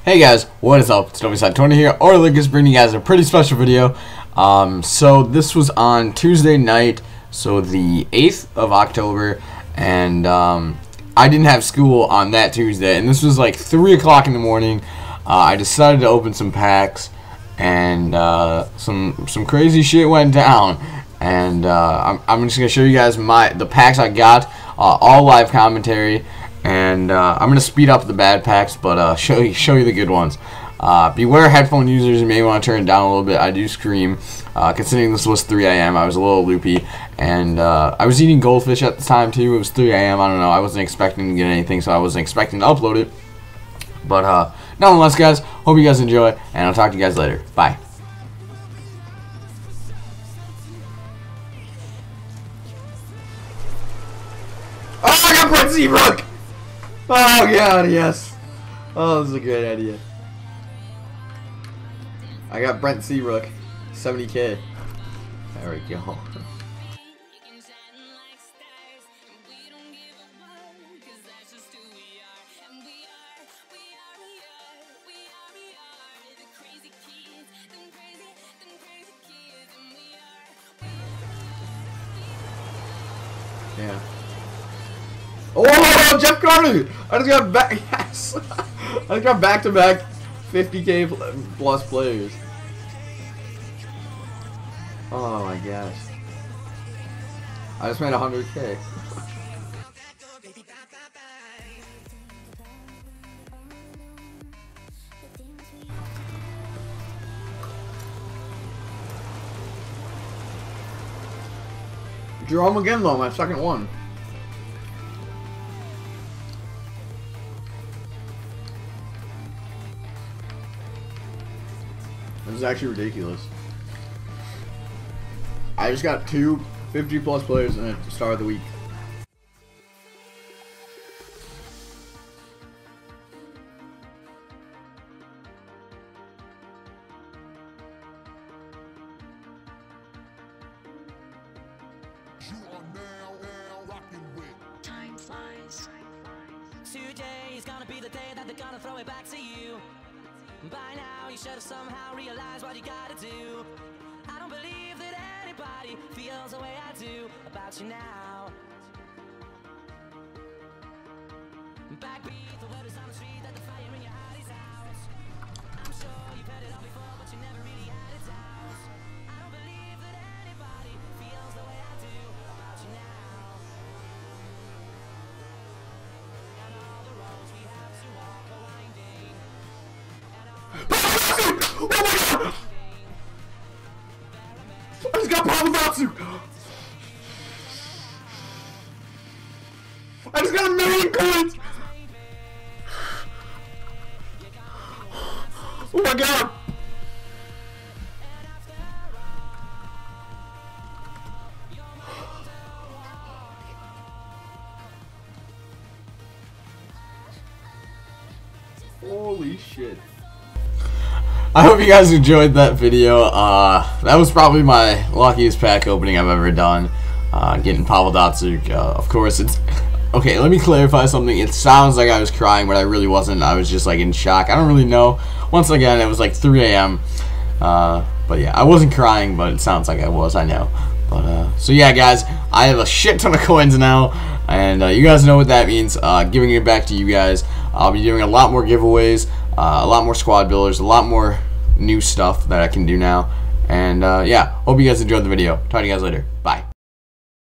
Hey guys, what is up? It's Side20 here, or Lucas, bringing you guys a pretty special video. So this was on Tuesday night, so the 8th of October, and I didn't have school on that Tuesday, and this was like 3 o'clock in the morning. I decided to open some packs, and some crazy shit went down, and I'm just gonna show you guys the packs I got, all live commentary. And I'm gonna speed up the bad packs, but show you the good ones. Beware headphone users, you may want to turn it down a little bit. I do scream. Considering this was 3 a.m., I was a little loopy, and I was eating goldfish at the time too. It was 3 a.m. I don't know. I wasn't expecting to get anything, so I wasn't expecting to upload it. But nonetheless, guys, hope you guys enjoy, and I'll talk to you guys later. Bye. Oh, I got Brent Seabrook! Oh god, yes. Oh, this is a great idea. I got Brent Seabrook, 70k. There we go. Yeah. Oh, Jeff Carter! I just got back. Yes, I just got back-to-back 50k plus players. Oh my gosh! I just made 100k. Jerome again though, my second one. This is actually ridiculous. I just got two 50 plus players in the start of the week. You are now rocking with Time Flies. Today is gonna be the day that they're gonna throw it back to you. By now you should have somehow realized what you gotta do. I don't believe that anybody feels the way I do about you now. Backbeat, the word is on the street that the fire in your heart is out. I'm sure you've heard it all before, but you never really had it out. I don't believe that anybody feels the way I do about you now. And all the roads we have to walk are winding. Oh my god! I just got Pavadatsu! I just got 1,000,000 coins! Oh my god! Holy shit. I hope you guys enjoyed that video. That was probably my luckiest pack opening I've ever done. Getting Pavadatsu. Of course, it's... Okay, let me clarify something. It sounds like I was crying, but I really wasn't. I was just like in shock. I don't really know. Once again, it was like 3 a.m. But yeah, I wasn't crying, but it sounds like I was. I know. But so yeah, guys, I have a shit ton of coins now, and you guys know what that means. Giving it back to you guys. I'll be doing a lot more giveaways, a lot more squad builders, a lot more new stuff that I can do now. And yeah, hope you guys enjoyed the video. Talk to you guys later. Bye.